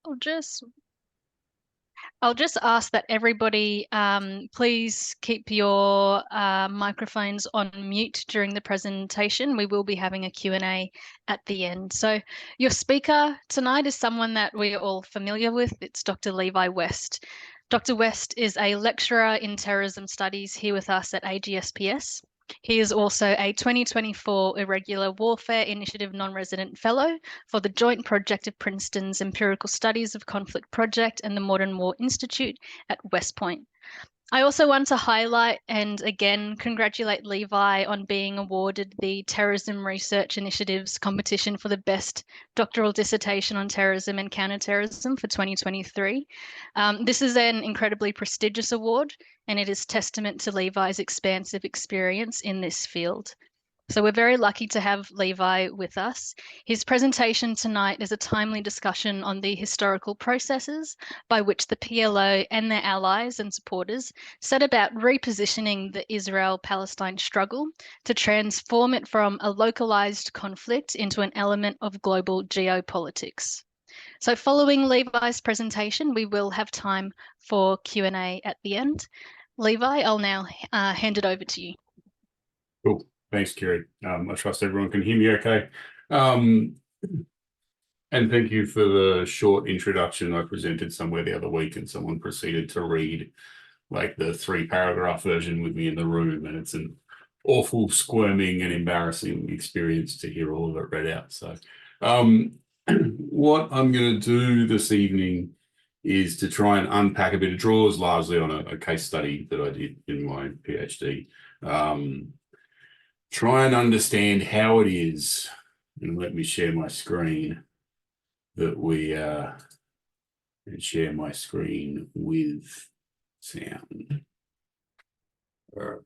I'll just I'll just ask that everybody please keep your microphones on mute during the presentation. We will be having a Q&A at the end. So your speaker tonight is someone that we are all familiar with. It's Dr. Levi West. Dr. West is a lecturer in terrorism studies here with us at AGSPS. He is also a 2024 Irregular Warfare Initiative Non-Resident Fellow for the Joint Project of Princeton's Empirical Studies of Conflict Project and the Modern War Institute at West Point. I also want to highlight and again congratulate Levi on being awarded the Terrorism Research Initiative's competition for the best doctoral dissertation on terrorism and counterterrorism for 2023. This is an incredibly prestigious award, and it is testament to Levi's expansive experience in this field. So we're very lucky to have Levi with us. His presentation tonight is a timely discussion on the historical processes by which the PLO and their allies and supporters set about repositioning the Israel-Palestine struggle to transform it from a localized conflict into an element of global geopolitics. So following Levi's presentation, we will have time for Q&A at the end. Levi, I'll now hand it over to you. Cool. Thanks, Kerry. I trust everyone can hear me okay. And thank you for the short introduction. I presented somewhere the other week and someone proceeded to read like the 3-paragraph version with me in the room, and it's an awful, squirming and embarrassing experience to hear all of it read out. So what I'm going to do this evening is to try and unpack a bit of draws, largely on a case study that I did in my PhD. Try and understand how it is, and let me share my screen, that we share my screen with sound. What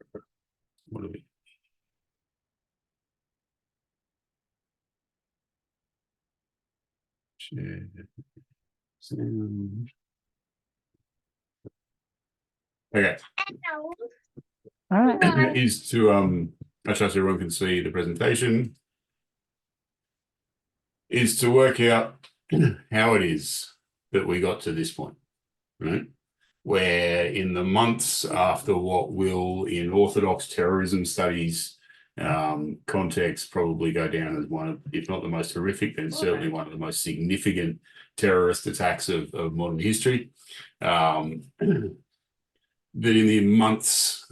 do we? Share sound. Okay. All right. Is to I trust everyone can see the presentation. Is to work out how it is that we got to this point, right? Where in the months after what will, in orthodox terrorism studies context, probably go down as one of, if not the most horrific, then certainly one of the most significant terrorist attacks of modern history. That in the months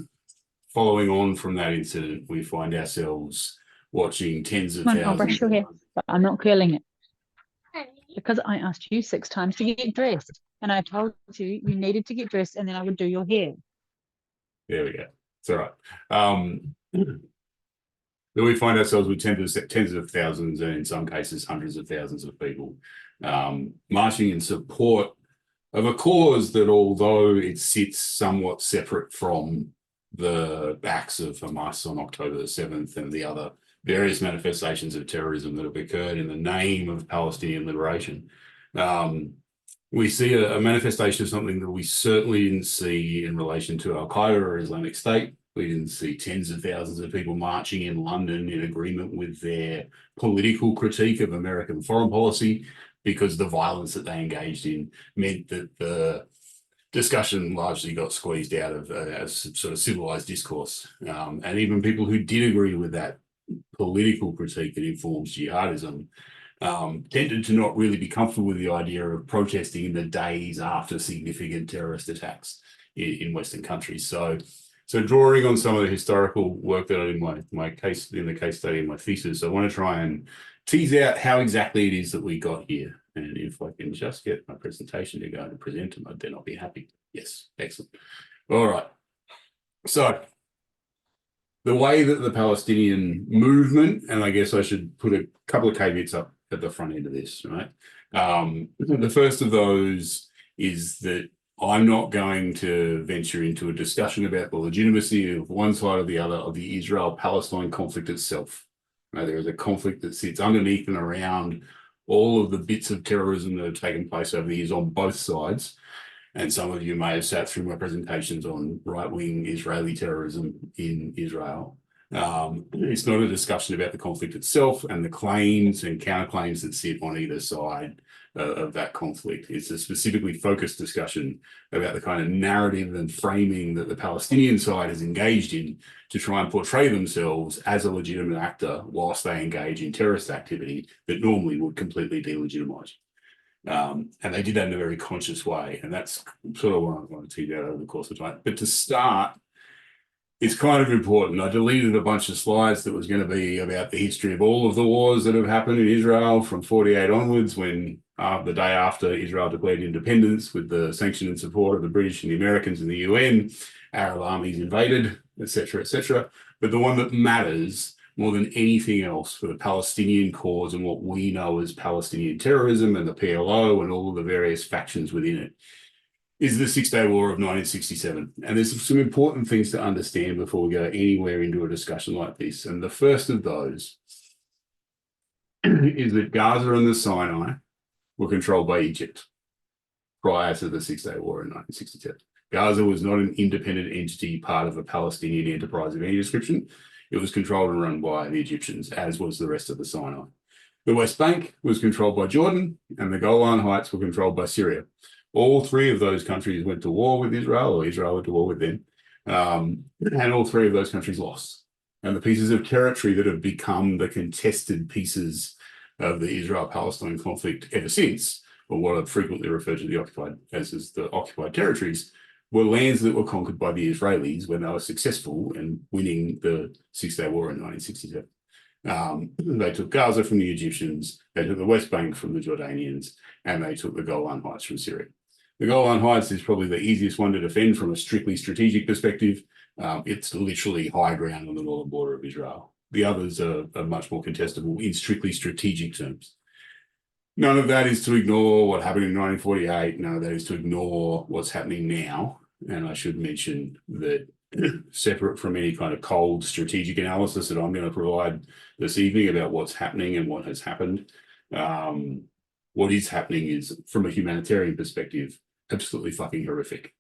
following on from that incident, we find ourselves watching tens of thousands. I'll brush your hair, but I'm not curling it. Because I asked you 6 times to get dressed, and I told you you needed to get dressed, and then I would do your hair. There we go. It's all right. Then we find ourselves with tens of thousands, and in some cases hundreds of thousands of people marching in support of a cause that, although it sits somewhat separate from the acts of Hamas on October the 7th and the other various manifestations of terrorism that have occurred in the name of Palestinian liberation, we see a manifestation of something that we certainly didn't see in relation to Al-Qaeda or Islamic State. We didn't see tens of thousands of people marching in London in agreement with their political critique of American foreign policy, because the violence that they engaged in meant that the discussion largely got squeezed out of as sort of civilized discourse. And even people who did agree with that political critique that informs jihadism tended to not really be comfortable with the idea of protesting in the days after significant terrorist attacks in Western countries. So drawing on some of the historical work that I did in my case, in the case study in my thesis, I want to try and tease out how exactly it is that we got here. And if I can just get my presentation to go and present them, then I'll be happy. Yes, excellent. All right. So the way that the Palestinian movement, and I guess I should put a couple of caveats up at the front end of this, right? The first of those is that I'm not going to venture into a discussion about the legitimacy of one side or the other of the Israel-Palestine conflict itself. Right? There is a conflict that sits underneath and around all of the bits of terrorism that have taken place over the years on both sides. And some of you may have sat through my presentations on right-wing Israeli terrorism in Israel. It's not a discussion about the conflict itself and the claims and counterclaims that sit on either side of that conflict. It's a specifically focused discussion about the kind of narrative and framing that the Palestinian side is engaged in to try and portray themselves as a legitimate actor whilst they engage in terrorist activity that normally would completely delegitimize. And they did that in a very conscious way. And that's sort of what I want to tease out over the course of time. But to start, it's kind of important. I deleted a bunch of slides that was going to be about the history of all of the wars that have happened in Israel from 48 onwards, when the day after Israel declared independence, with the sanction and support of the British and the Americans and the UN, Arab armies invaded, etc., etc. But the one that matters more than anything else for the Palestinian cause and what we know as Palestinian terrorism and the PLO and all of the various factions within it is the Six-Day War of 1967. And there's some important things to understand before we go anywhere into a discussion like this. And the first of those is that Gaza and the Sinai were controlled by Egypt prior to the Six-Day War in 1967. Gaza was not an independent entity, part of a Palestinian enterprise of any description. It was controlled and run by the Egyptians, as was the rest of the Sinai. The West Bank was controlled by Jordan, and the Golan Heights were controlled by Syria. All three of those countries went to war with Israel, or Israel went to war with them, and all three of those countries lost. And the pieces of territory that have become the contested pieces of the Israel-Palestine conflict ever since, or what I've frequently referred to the occupied as the occupied territories, were lands that were conquered by the Israelis when they were successful in winning the Six-Day War in 1967. They took Gaza from the Egyptians, they took the West Bank from the Jordanians, and they took the Golan Heights from Syria. The Golan Heights is probably the easiest one to defend from a strictly strategic perspective. It's literally high ground on the northern border of Israel. The others are much more contestable in strictly strategic terms. None of that is to ignore what happened in 1948. None of that is to ignore what's happening now. And I should mention that separate from any kind of cold strategic analysis that I'm going to provide this evening about what's happening and what has happened, what is happening is, from a humanitarian perspective, absolutely fucking horrific.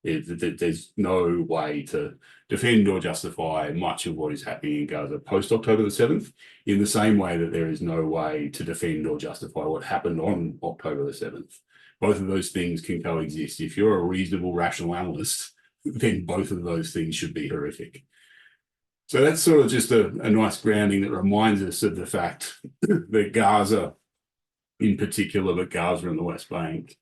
There's no way to defend or justify much of what is happening in Gaza post-October the 7th, in the same way that there is no way to defend or justify what happened on October the 7th. Both of those things can coexist. If you're a reasonable, rational analyst, then both of those things should be horrific. So that's sort of just a nice grounding that reminds us of the fact that Gaza, in particular, but Gaza and the West Bank,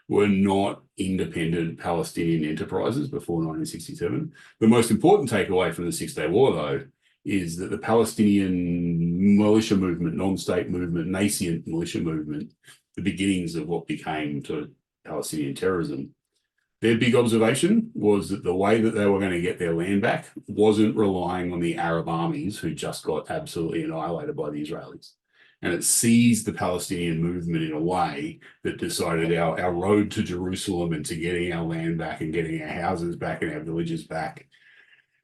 were not independent Palestinian enterprises before 1967. The most important takeaway from the Six-Day War, though, is that the Palestinian militia movement, non-state movement, nascent militia movement, the beginnings of what became to Palestinian terrorism, their big observation was that the way that they were going to get their land back wasn't relying on the Arab armies who just got absolutely annihilated by the Israelis. And it seized the Palestinian movement in a way that decided our road to Jerusalem and to getting our land back and getting our houses back and our villages back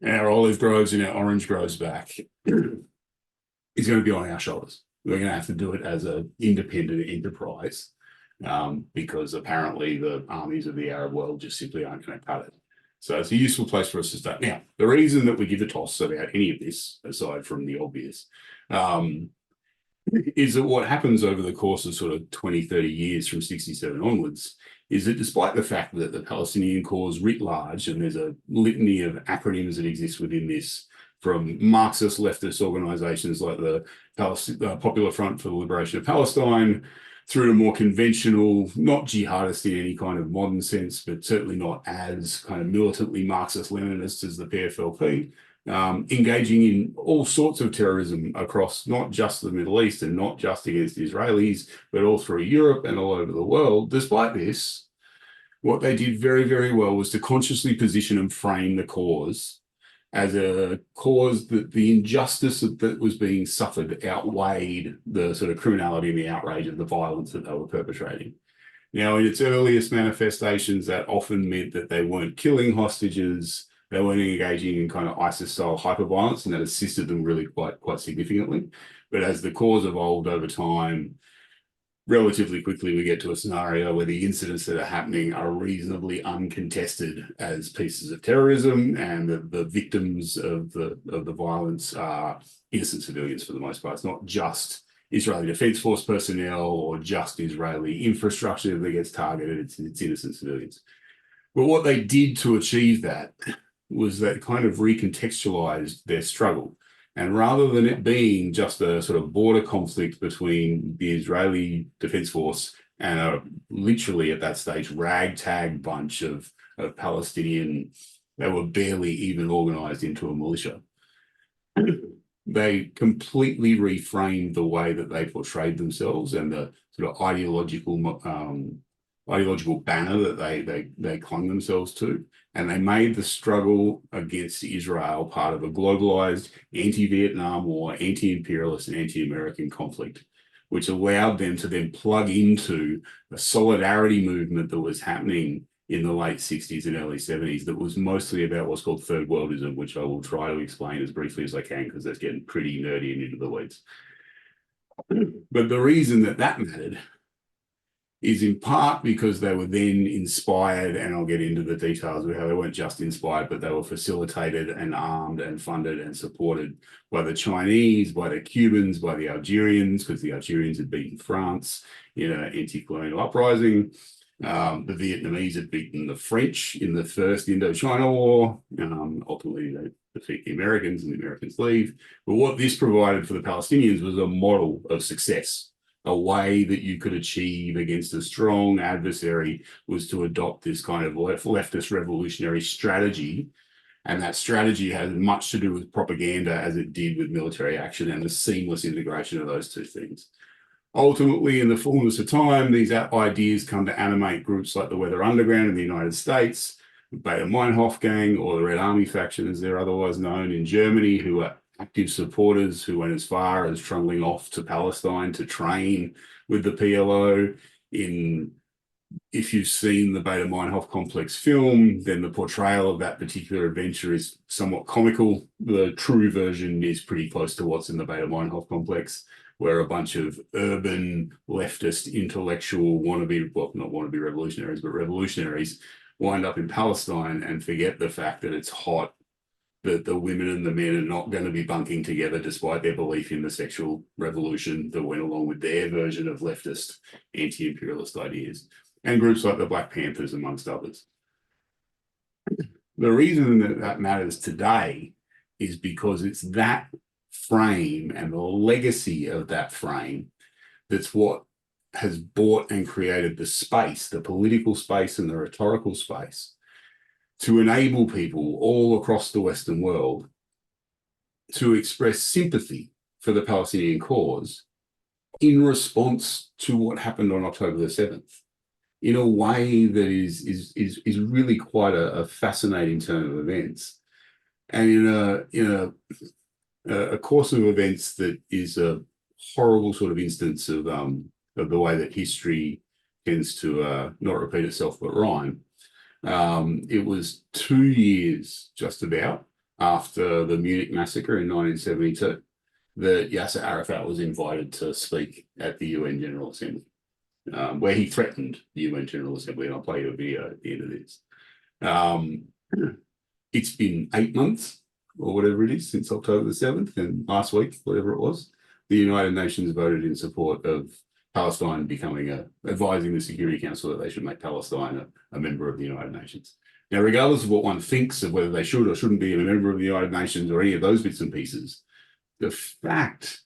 and our olive groves and our orange groves back is going to be on our shoulders. We're going to have to do it as an independent enterprise because apparently the armies of the Arab world just simply aren't going to cut it. So it's a useful place for us to start. Now, the reason that we give a toss about any of this, aside from the obvious, is that what happens over the course of sort of 20, 30 years from 67 onwards is that despite the fact that the Palestinian cause writ large, and there's a litany of acronyms that exist within this, from Marxist leftist organizations like the Popular Front for the Liberation of Palestine, through to more conventional, not jihadist in any kind of modern sense, but certainly not as kind of militantly Marxist-Leninist as the PFLP, engaging in all sorts of terrorism across not just the Middle East and not just against the Israelis, but all through Europe and all over the world. Despite this, what they did very, very well was to consciously position and frame the cause as a cause that the injustice that was being suffered outweighed the sort of criminality and the outrage of the violence that they were perpetrating. Now, in its earliest manifestations, that often meant that they weren't killing hostages, they weren't engaging in kind of ISIS-style hyper-violence, and that assisted them really quite significantly. But as the cause evolved over time, relatively quickly we get to a scenario where the incidents that are happening are reasonably uncontested as pieces of terrorism, and the victims of the violence are innocent civilians for the most part. It's not just Israeli Defense Force personnel or just Israeli infrastructure that gets targeted. It's innocent civilians. But what they did to achieve that was they kind of recontextualized their struggle. And rather than it being just a sort of border conflict between the Israeli Defense Force and a literally at that stage ragtag bunch of Palestinian, they were barely even organized into a militia. They completely reframed the way that they portrayed themselves and the sort of ideological banner that they clung themselves to, and they made the struggle against Israel part of a globalized anti-Vietnam War, anti-imperialist and anti-American conflict, which allowed them to then plug into a solidarity movement that was happening in the late 60s and early 70s that was mostly about what's called third worldism, which I will try to explain as briefly as I can because that's getting pretty nerdy and into the weeds. But the reason that mattered is in part because they were then inspired, and I'll get into the details of how they weren't just inspired, but they were facilitated and armed and funded and supported by the Chinese, by the Cubans, by the Algerians, because the Algerians had beaten France in an anti-colonial uprising. The Vietnamese had beaten the French in the first Indochina War. Ultimately, they defeat the Americans and the Americans leave. But what this provided for the Palestinians was a model of success. A way that you could achieve against a strong adversary was to adopt this kind of leftist revolutionary strategy. And that strategy had much to do with propaganda as it did with military action and the seamless integration of those two things. Ultimately, in the fullness of time, these ideas come to animate groups like the Weather Underground in the United States, the Baader-Meinhof Gang, or the Red Army faction, as they're otherwise known in Germany, who are active supporters who went as far as trundling off to Palestine to train with the PLO. If you've seen the Baader-Meinhof complex film, then the portrayal of that particular adventure is somewhat comical. The true version is pretty close to what's in the Baader-Meinhof complex, where a bunch of urban leftist intellectual wannabe, well, not wannabe revolutionaries, but revolutionaries wind up in Palestine and forget the fact that it's hot, that the women and the men are not going to be bunking together despite their belief in the sexual revolution that went along with their version of leftist anti-imperialist ideas, and groups like the Black Panthers, amongst others. The reason that matters today is because it's that frame and the legacy of that frame that's what has bought and created the space, the political space and the rhetorical space, to enable people all across the Western world to express sympathy for the Palestinian cause in response to what happened on October the 7th, in a way that is really quite a fascinating turn of events, and in a course of events that is a horrible sort of instance of the way that history tends to not repeat itself but rhyme. It was 2 years just about after the Munich massacre in 1972 that Yasser Arafat was invited to speak at the UN General Assembly, where he threatened the UN General Assembly, and I'll play you a video at the end of this. It's been 8 months or whatever it is since October the 7th, and last week, whatever it was, the United Nations voted in support of Palestine advising the Security Council that they should make Palestine a member of the United Nations. Now, regardless of what one thinks of whether they should or shouldn't be a member of the United Nations or any of those bits and pieces, the fact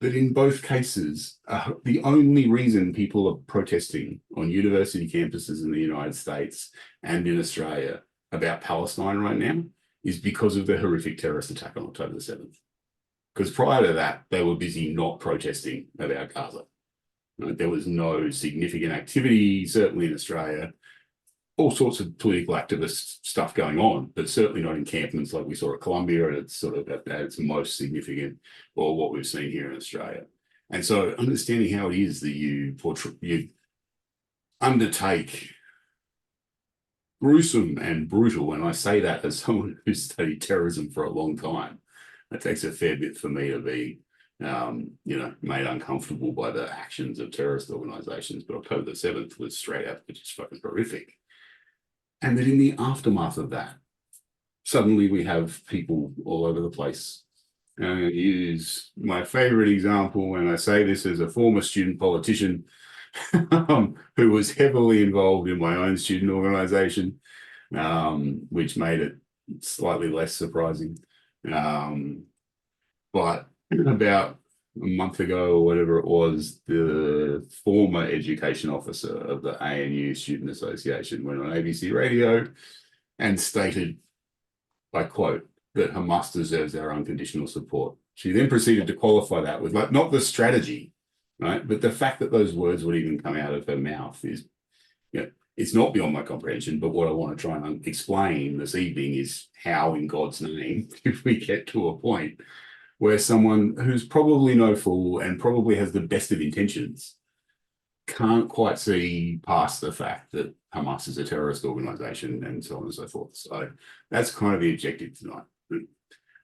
that in both cases, the only reason people are protesting on university campuses in the United States and in Australia about Palestine right now is because of the horrific terrorist attack on October the 7th. Because prior to that, they were busy not protesting about Gaza. There was no significant activity, certainly in Australia, all sorts of political activist stuff going on, but certainly not encampments like we saw at Columbia, and it's sort of at its most significant, or what we've seen here in Australia. And so understanding how it is that you undertake gruesome and brutal, and I say that as someone who's studied terrorism for a long time, it takes a fair bit for me to be made uncomfortable by the actions of terrorist organizations. But October the 7th was straight out, which is fucking horrific. And that in the aftermath of that, suddenly we have people all over the place I'm going to use my favorite example, and I say this as a former student politician who was heavily involved in my own student organization, which made it slightly less surprising. But about a month ago or whatever it was, the former education officer of the ANU Student Association went on ABC radio and stated, I quote, that Hamas deserves our unconditional support. She then proceeded to qualify that with, like, not the strategy, right, but the fact that those words would even come out of her mouth is, you know, it's not beyond my comprehension. But what I want to try and explain this evening is how, in God's name, if we get to a point where someone who's probably no fool and probably has the best of intentions can't quite see past the fact that Hamas is a terrorist organization and so on and so forth. So that's kind of the objective tonight.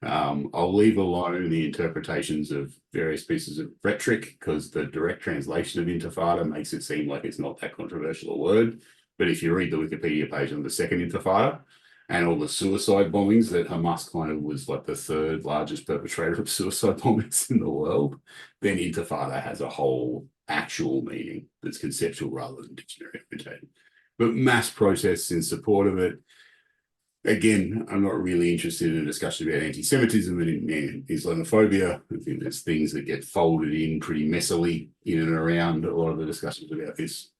I'll leave alone the interpretations of various pieces of rhetoric, because the direct translation of intifada makes it seem like it's not that controversial a word. But if you read the Wikipedia page on the second intifada and all the suicide bombings, that Hamas kind of was like the third largest perpetrator of suicide bombings in the world, then intifada has a whole actual meaning that's conceptual rather than dictionary oriented. But mass protests in support of it. Again, I'm not really interested in a discussion about anti-Semitism and Islamophobia. I think there's things that get folded in pretty messily in and around a lot of the discussions about this.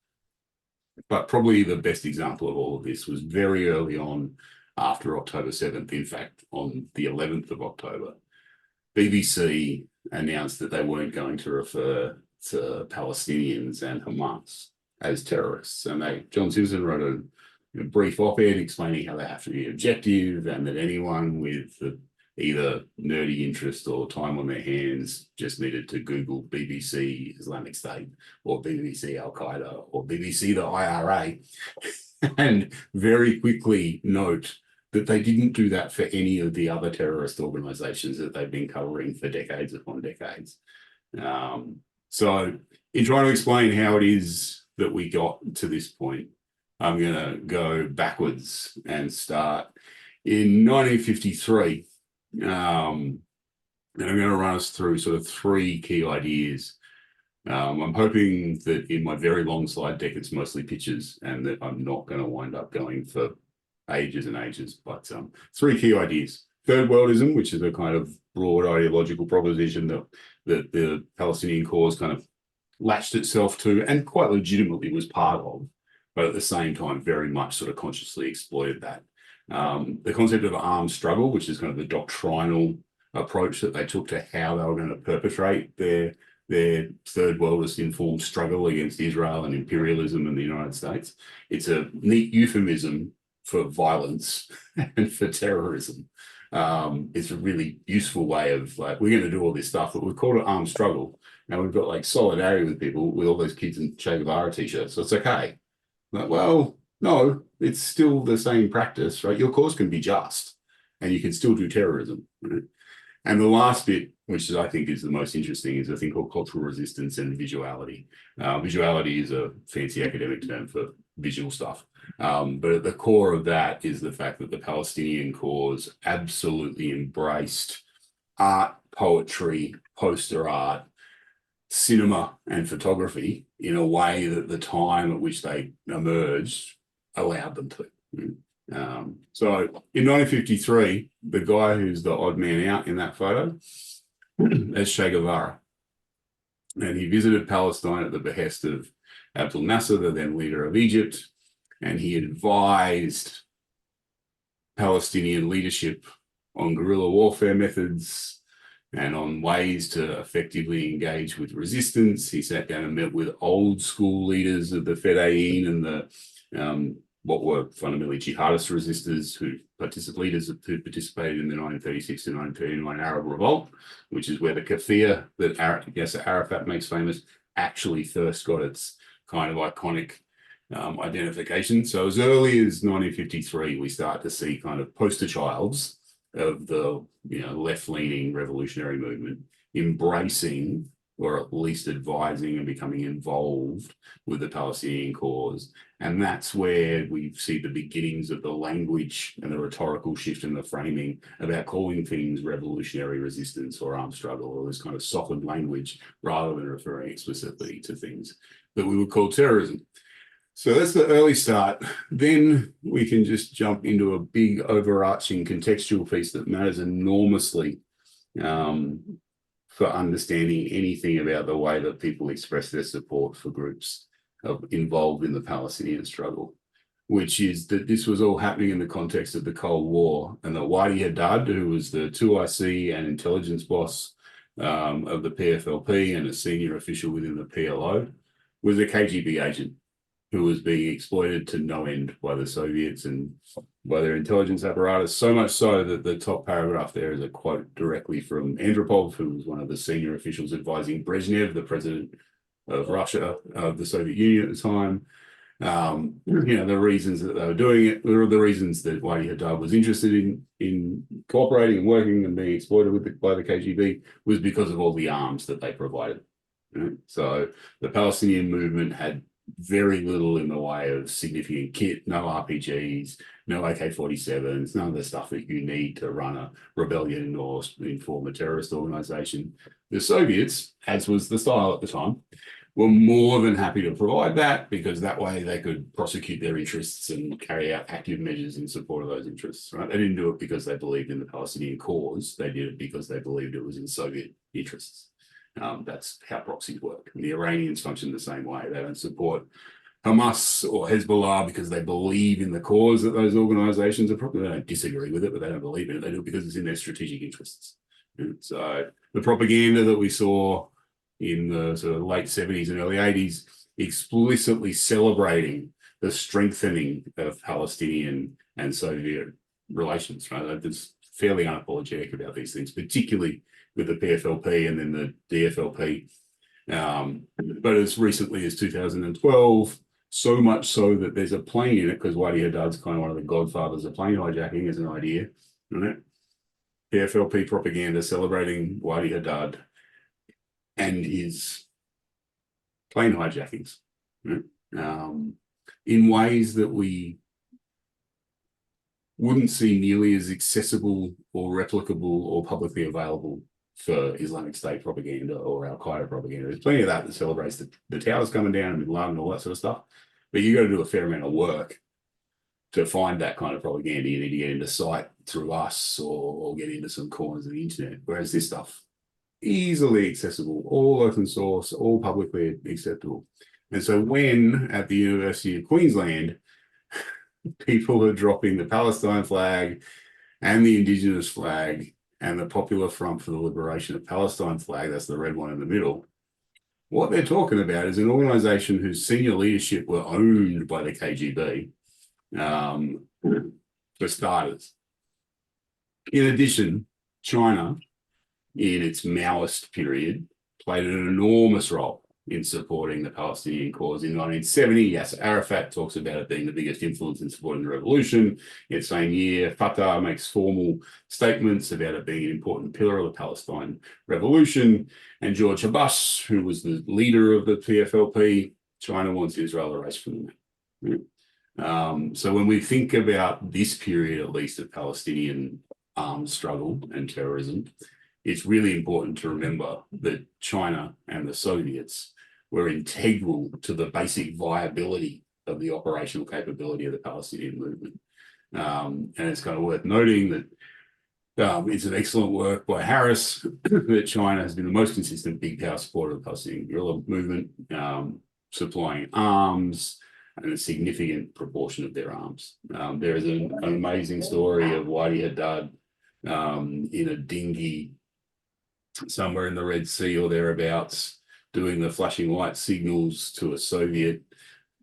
But probably the best example of all of this was very early on, after October 7th, in fact, on the 11th of October, BBC announced that they weren't going to refer to Palestinians and Hamas as terrorists. And John Simpson wrote a brief op-ed explaining how they have to be objective, and that anyone with either nerdy interest or time on their hands just needed to Google BBC Islamic State or BBC Al-Qaeda or BBC the IRA and very quickly note that they didn't do that for any of the other terrorist organizations that they've been covering for decades upon decades. So in trying to explain how it is that we got to this point, I'm going to go backwards and start in 1953. And I'm going to run us through sort of three key ideas. I'm hoping that in my very long slide deck, it's mostly pictures and that I'm not going to wind up going for ages and ages, but three key ideas. Third worldism, which is a kind of broad ideological proposition that the Palestinian cause kind of latched itself to and quite legitimately was part of, but at the same time very much sort of consciously exploited that. The concept of armed struggle, which is kind of the doctrinal approach that they took to how they were going to perpetrate their third worldist informed struggle against Israel and imperialism in the United States. It's a neat euphemism for violence and for terrorism. It's a really useful way of, like, we're going to do all this stuff, but we've called it armed struggle. Now we've got like solidarity with people with all those kids in Che Guevara t-shirts, so it's okay. Like, well, no, it's still the same practice, right? Your cause can be just and you can still do terrorism, right? And the last bit, which I think is the most interesting, is a thing called cultural resistance and visuality. Visuality is a fancy academic term for visual stuff. But at the core of that is the fact that the Palestinian cause absolutely embraced art, poetry, poster art, cinema, and photography in a way that the time at which they emerged allowed them to. So in 1953, the guy who's the odd man out in that photo is Che Guevara. And he visited Palestine at the behest of Abdel Nasser, the then leader of Egypt, and he advised Palestinian leadership on guerrilla warfare methods and on ways to effectively engage with resistance. He sat down and met with old school leaders of the Fedayeen and the what were fundamentally jihadist resistors leaders who participated in the 1936 to 1939 Arab Revolt, which is where the kafir that Yasser Arafat makes famous actually first got its kind of iconic identification. So as early as 1953, we start to see kind of poster childs of the left-leaning revolutionary movement embracing or at least advising and becoming involved with the Palestinian cause. And that's where we see the beginnings of the language and the rhetorical shift in the framing about calling things revolutionary resistance or armed struggle, or this kind of softened language, rather than referring explicitly to things that we would call terrorism. So that's the early start. Then we can just jump into a big overarching contextual piece that matters enormously for understanding anything about the way that people express their support for groups involved in the Palestinian struggle, which is that this was all happening in the context of the Cold War, and that Wadi Haddad, who was the 2IC and intelligence boss of the PFLP and a senior official within the PLO, was a KGB agent who was being exploited to no end by the Soviets and by their intelligence apparatus, so much so that the top paragraph there is a quote directly from Andropov, who was one of the senior officials advising Brezhnev, the president of Russia, of the Soviet Union at the time. The reasons that they were doing it, or the reasons that Wadi Haddad was interested in cooperating and working and being exploited by the KGB was because of all the arms that they provided. So the Palestinian movement had very little in the way of significant kit, no RPGs, no AK-47s, none of the stuff that you need to run a rebellion or inform a terrorist organization. The Soviets, as was the style at the time, were more than happy to provide that, because that way they could prosecute their interests and carry out active measures in support of those interests. Right? They didn't do it because they believed in the Palestinian cause. They did it because they believed it was in Soviet interests. That's how proxies work. And the Iranians function the same way. They don't support Hamas or Hezbollah because they believe in the cause that those organizations are probably, they don't disagree with it, but they don't believe in it. They do it because it's in their strategic interests. And so the propaganda that we saw in the sort of late 70s and early 80s explicitly celebrating the strengthening of Palestinian and Soviet relations, right? It's fairly unapologetic about these things, particularly with the PFLP and then the DFLP. But as recently as 2012, so much so that there's a plane in it, because Wadi Haddad's kind of one of the godfathers of plane hijacking as an idea, right? PFLP propaganda celebrating Wadi Haddad and his plane hijackings, right? In ways that we wouldn't see nearly as accessible or replicable or publicly available for Islamic State propaganda or Al-Qaeda propaganda. There's plenty of that celebrates the towers coming down and Bin Laden and all that sort of stuff. But you got to do a fair amount of work to find that kind of propaganda. You need to get into site through us or get into some corners of the internet. Whereas this stuff, easily accessible, all open source, all publicly acceptable. And so when at the University of Queensland, people are dropping the Palestine flag and the Indigenous flag and the Popular Front for the Liberation of Palestine flag, that's the red one in the middle, what they're talking about is an organization whose senior leadership were owned by the KGB, for starters. In addition, China, in its Maoist period, played an enormous role in supporting the Palestinian cause. In 1970, Yasser Arafat talks about it being the biggest influence in supporting the revolution. In the same year, Fatah makes formal statements about it being an important pillar of the Palestine revolution. And George Abbas, who was the leader of the PFLP, China wants Israel erased from them. So when we think about this period, at least, of Palestinian armed struggle and terrorism, it's really important to remember that China and the Soviets were integral to the basic viability of the operational capability of the Palestinian movement. And it's kind of worth noting that it's an excellent work by Harris that China has been the most consistent big power supporter of the Palestinian guerrilla movement, supplying arms and a significant proportion of their arms. There is an amazing story of Wadi Haddad in a dinghy somewhere in the Red Sea or thereabouts, doing the flashing light signals to a Soviet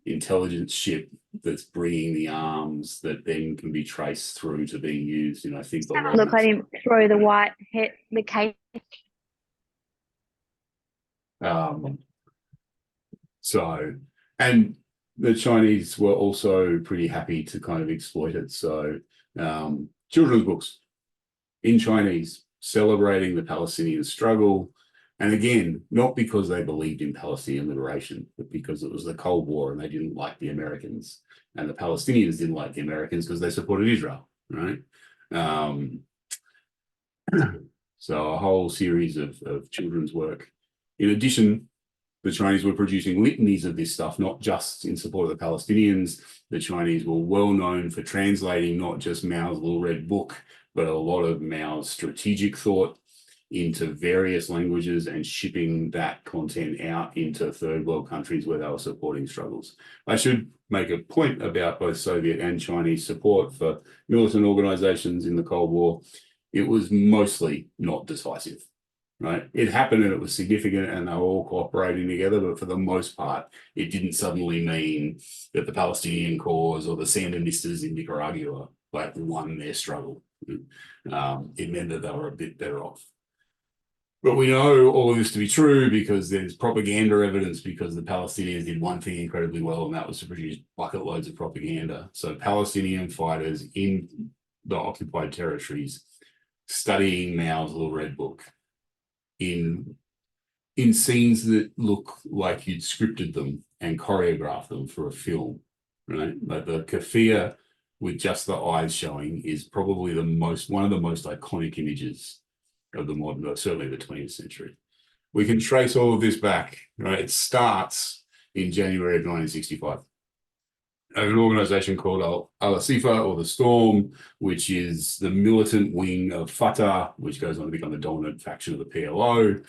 intelligence ship that's bringing the arms that then can be traced through to being used in, I think, the Look, I didn't throw the white hit the case. So, and the Chinese were also pretty happy to kind of exploit it. So, children's books in Chinese celebrating the Palestinian struggle And again, not because they believed in Palestinian liberation, but because it was the Cold War and they didn't like the Americans. And the Palestinians didn't like the Americans because they supported Israel, right? So a whole series of children's work. In addition, the Chinese were producing litanies of this stuff, not just in support of the Palestinians. The Chinese were well known for translating not just Mao's Little Red Book, but a lot of Mao's strategic thought into various languages and shipping that content out into third world countries where they were supporting struggles. I should make a point about both Soviet and Chinese support for militant organizations in the Cold War. It was mostly not decisive. Right? It happened and it was significant and they were all cooperating together, but for the most part, it didn't suddenly mean that the Palestinian cause or the Sandinistas in Nicaragua like won their struggle. It meant that they were a bit better off. But we know all of this to be true because there's propaganda evidence, because the Palestinians did one thing incredibly well, and that was to produce bucket loads of propaganda. So Palestinian fighters in the occupied territories studying Mao's Little Red Book, in scenes that look like you'd scripted them and choreographed them for a film, right? Like the keffiyeh with just the eyes showing is probably one of the most iconic images of the modern, or certainly the 20th century. We can trace all of this back, right? It starts in January of 1965. An organization called Al-Asifa, or the Storm, which is the militant wing of Fatah, which goes on to become the dominant faction of the PLO,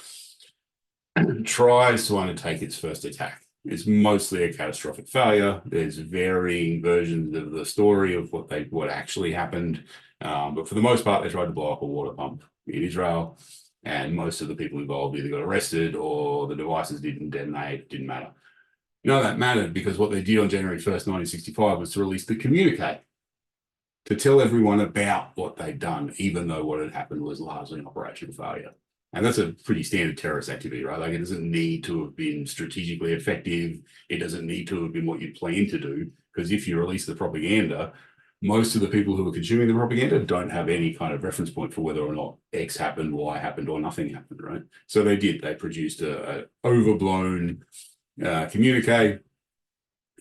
tries to undertake its first attack. It's mostly a catastrophic failure. There's varying versions of the story of what actually happened. But for the most part, they tried to blow up a water pump in Israel, and most of the people involved either got arrested or the devices didn't detonate, didn't matter. None of that mattered because what they did on January 1st, 1965 was to release the communique to tell everyone about what they'd done, even though what had happened was largely an operational failure. And that's a pretty standard terrorist activity, right? Like it doesn't need to have been strategically effective. It doesn't need to have been what you planned to do, because if you release the propaganda, most of the people who are consuming the propaganda don't have any kind of reference point for whether or not X happened, Y happened, or nothing happened, right? So they did. They produced a overblown communique,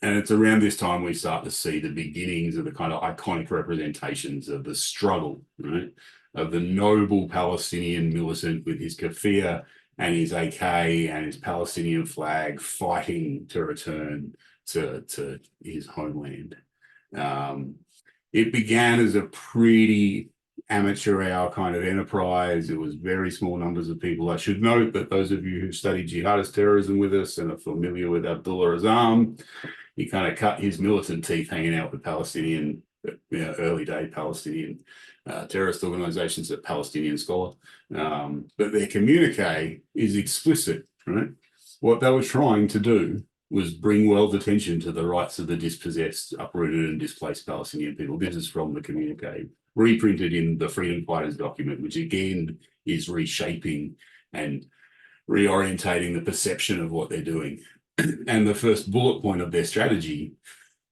and it's around this time we start to see the beginnings of the kind of iconic representations of the struggle, right? Of the noble Palestinian militant with his keffiyeh and his AK and his Palestinian flag fighting to return to his homeland. It began as a pretty amateur hour kind of enterprise. It was very small numbers of people. I should note that those of you who studied jihadist terrorism with us and are familiar with Abdullah Azzam, he kind of cut his militant teeth hanging out with Palestinian, early day Palestinian terrorist organizations, a Palestinian scholar. But their communique is explicit, right? What they were trying to do was bring world attention to the rights of the dispossessed, uprooted and displaced Palestinian people. This is from the communique, reprinted in the Freedom Fighters document, which again is reshaping and reorientating the perception of what they're doing. And the first bullet point of their strategy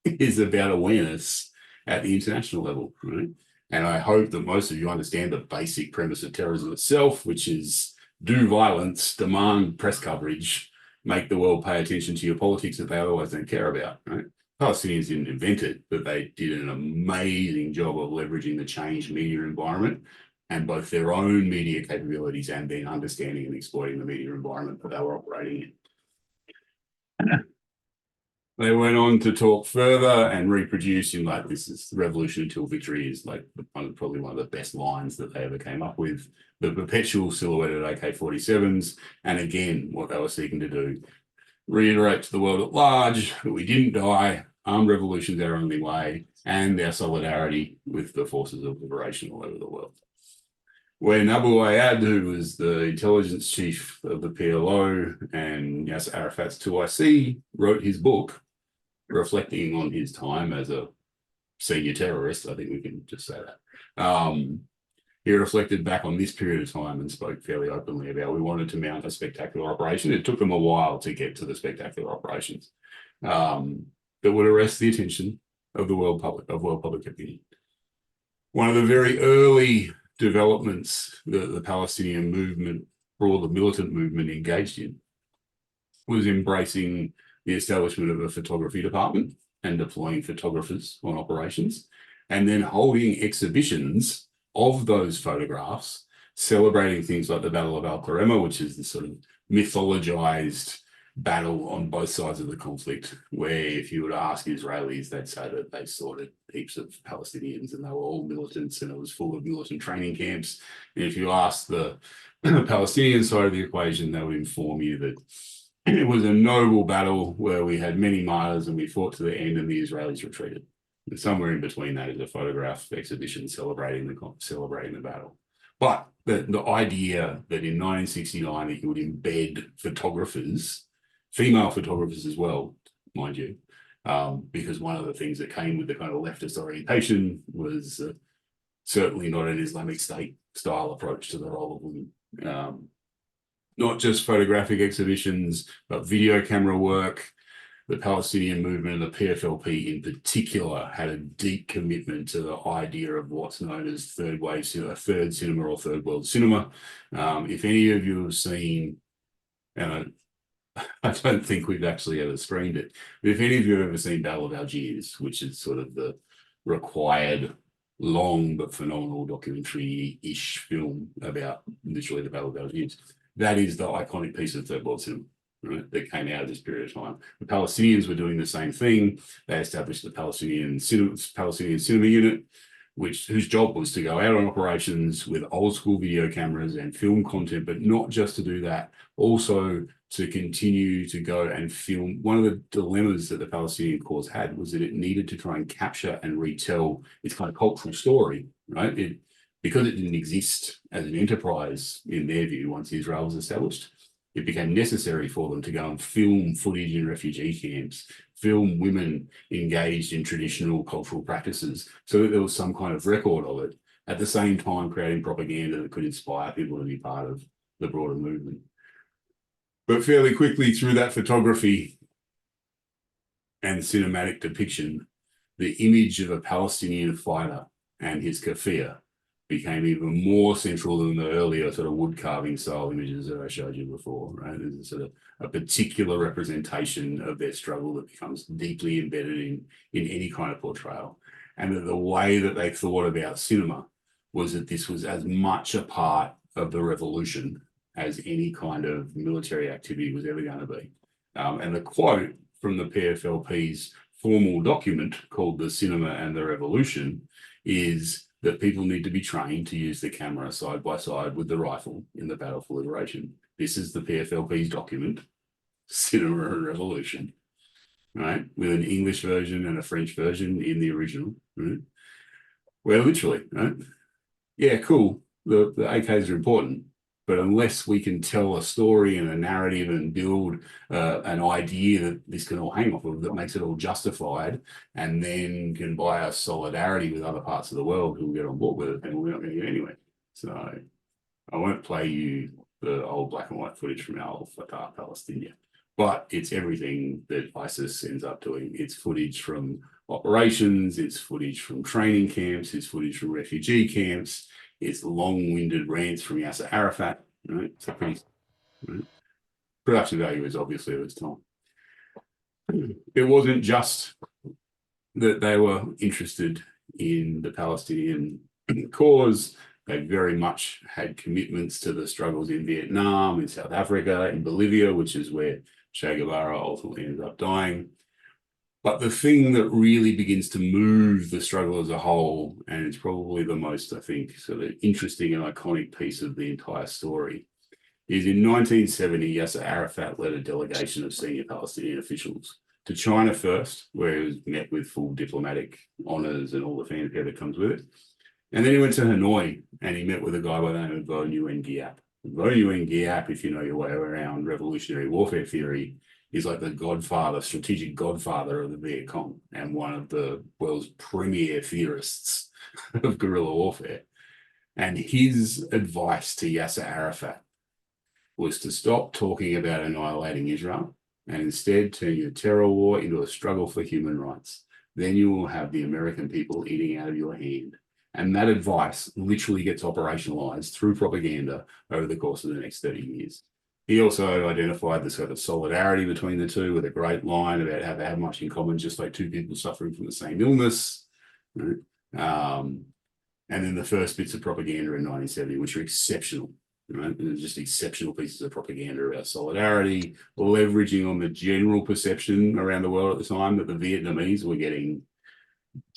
is about awareness at the international level, right? And I hope that most of you understand the basic premise of terrorism itself, which is do violence, demand press coverage, make the world pay attention to your politics that they otherwise don't care about, right? Palestinians didn't invent it, but they did an amazing job of leveraging the changed media environment and both their own media capabilities and then understanding and exploiting the media environment that they were operating in. They went on to talk further and reproduce in like, this is revolution until victory is like probably one of the best lines that they ever came up with. The perpetual silhouetted AK-47s. And again, what they were seeking to do, reiterate to the world at large that we didn't die, armed revolution's our only way, and our solidarity with the forces of liberation all over the world. When Abu Ayyad, who was the intelligence chief of the PLO and Yasser Arafat's 2IC, wrote his book, reflecting on his time as a senior terrorist, I think we can just say that. He reflected back on this period of time and spoke fairly openly about we wanted to mount a spectacular operation. It took them a while to get to the spectacular operations that would arrest the attention of the world public opinion. One of the very early developments that the Palestinian movement broader militant movement engaged in was embracing the establishment of a photography department and deploying photographers on operations, and then holding exhibitions of those photographs, celebrating things like the Battle of Al Qarema, which is the sort of mythologized battle on both sides of the conflict, where if you were to ask Israelis, they'd say that they slaughtered heaps of Palestinians and they were all militants and it was full of militant training camps. And if you ask the Palestinian side of the equation, they would inform you that it was a noble battle where we had many martyrs and we fought to the end and the Israelis retreated. And somewhere in between that is a photograph exhibition celebrating the battle. But the idea that in 1969 that you would embed photographers, female photographers as well, mind you, because one of the things that came with the kind of leftist orientation was certainly not an Islamic State style approach to the role of women. Not just photographic exhibitions, but video camera work. The Palestinian movement and the PFLP in particular had a deep commitment to the idea of what's known as third wave cinema, third cinema or third world cinema. If any of you have seen, and I don't think we've actually ever screened it, but if any of you have ever seen Battle of Algiers, which is sort of the required long but phenomenal documentary-ish film about literally the Battle of Algiers, that is the iconic piece of third world cinema, right, that came out of this period of time. The Palestinians were doing the same thing. They established the Palestinian cinema unit, whose job was to go out on operations with old school video cameras and film content, but not just to do that, also to continue to go and film. One of the dilemmas that the Palestinian cause had was that it needed to try and capture and retell its kind of cultural story, right? Because it didn't exist as an enterprise in their view once Israel was established, it became necessary for them to go and film footage in refugee camps, film women engaged in traditional cultural practices so that there was some kind of record of it, at the same time creating propaganda that could inspire people to be part of the broader movement. But fairly quickly through that photography and cinematic depiction, the image of a Palestinian fighter and his kafir became even more central than the earlier sort of wood carving style images that I showed you before, right? There's sort of a particular representation of their struggle that becomes deeply embedded in any kind of portrayal. And that the way that they thought about cinema was that this was as much a part of the revolution as any kind of military activity was ever going to be. And the quote from the PFLP's formal document called The Cinema and the Revolution is that people need to be trained to use the camera side by side with the rifle in the battle for liberation. This is the PFLP's document, Cinema and Revolution, right? With an English version and a French version in the original, right? Where literally, right? Yeah, cool. The AKs are important, but unless we can tell a story and a narrative and build an idea that this can all hang off of, that makes it all justified, and then can buy us solidarity with other parts of the world who will get on board with it, and we're not going to get anywhere. So I won't play you the old black and white footage from Al Fatah, Palestine, but it's everything that ISIS ends up doing. It's footage from operations, it's footage from training camps, it's footage from refugee camps, it's long-winded rants from Yasser Arafat, right? So pretty, right? Production value is obviously of its time. It wasn't just that they were interested in the Palestinian cause. They very much had commitments to the struggles in Vietnam, in South Africa, in Bolivia, which is where Che Guevara ultimately ended up dying. But the thing that really begins to move the struggle as a whole, and it's probably the most, I think, sort of interesting and iconic piece of the entire story, is in 1970, Yasser Arafat led a delegation of senior Palestinian officials to China first, where he was met with full diplomatic honors and all the fanfare that comes with it. And then he went to Hanoi and he met with a guy by the name of Vo Nguyen Giap. Vo Nguyen Giap, if you know your way around revolutionary warfare theory, is like the godfather, strategic godfather of the Viet Cong and one of the world's premier theorists of guerrilla warfare. And his advice to Yasser Arafat was to stop talking about annihilating Israel and instead turn your terror war into a struggle for human rights. Then you will have the American people eating out of your hand. And that advice literally gets operationalized through propaganda over the course of the next 30 years. He also identified the sort of solidarity between the two with a great line about how they have much in common, just like two people suffering from the same illness. Right? And then the first bits of propaganda in 1970, which are exceptional, right? And just exceptional pieces of propaganda about solidarity, leveraging on the general perception around the world at the time that the Vietnamese were getting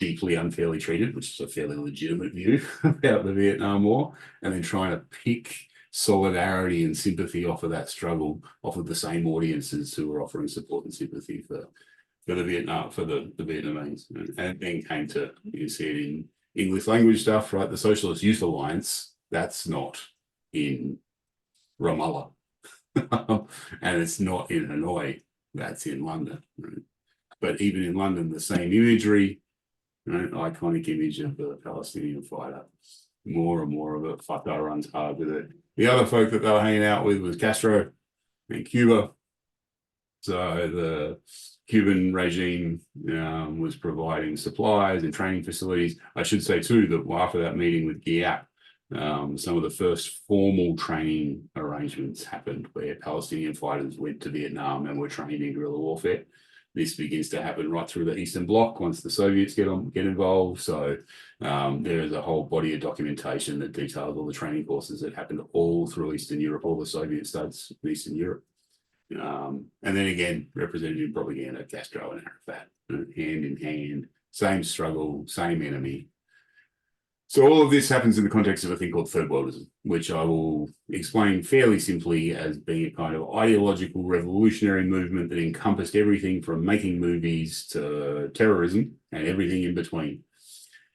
deeply unfairly treated, which is a fairly legitimate view about the Vietnam War, and then trying to pick solidarity and sympathy off of that struggle, off of the same audiences who were offering support and sympathy for the Vietnamese. And then came to, you see it in English language stuff, right? The Socialist Youth Alliance, that's not in Ramallah. And it's not in Hanoi, that's in London. Right? But even in London, the same imagery, right? Iconic image of the Palestinian fighter. More and more of it. Fatah runs hard with it. The other folk that they were hanging out with was Castro in Cuba. So the Cuban regime was providing supplies and training facilities. I should say too that after that meeting with GIAP, some of the first formal training arrangements happened where Palestinian fighters went to Vietnam and were trained in guerrilla warfare. This begins to happen right through the Eastern Bloc once the Soviets get involved. So there is a whole body of documentation that details all the training courses that happened all through Eastern Europe, all the Soviet states in Eastern Europe. And then again, representative propaganda, Castro and Arafat, hand in hand, same struggle, same enemy. So all of this happens in the context of a thing called Third Worldism, which I will explain fairly simply as being a kind of ideological revolutionary movement that encompassed everything from making movies to terrorism and everything in between,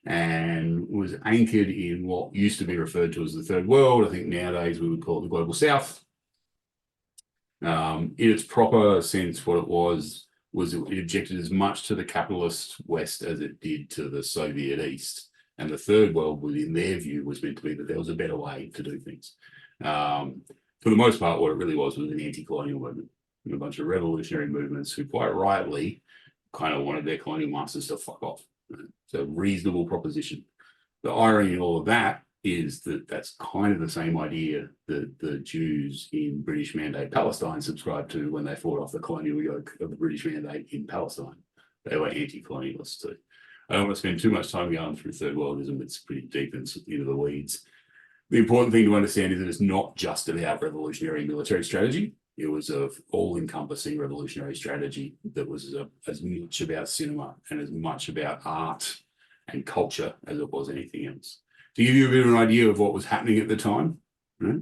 and was anchored in what used to be referred to as the Third World. I think nowadays we would call it the Global South. In its proper sense, what it was it objected as much to the capitalist West as it did to the Soviet East. And the Third World, in their view, was meant to be that there was a better way to do things. For the most part, what it really was an anti-colonial movement. A bunch of revolutionary movements who quite rightly kind of wanted their colonial masters to fuck off. It's a reasonable proposition. The irony in all of that is that that's kind of the same idea that the Jews in British Mandate Palestine subscribed to when they fought off the colonial yoke of the British Mandate in Palestine. They were anti-colonialists too. I don't want to spend too much time going through Third Worldism. It's pretty deep into the weeds. The important thing to understand is that it's not just about revolutionary military strategy. It was an all-encompassing revolutionary strategy that was as much about cinema and as much about art and culture as it was anything else. To give you a bit of an idea of what was happening at the time, right?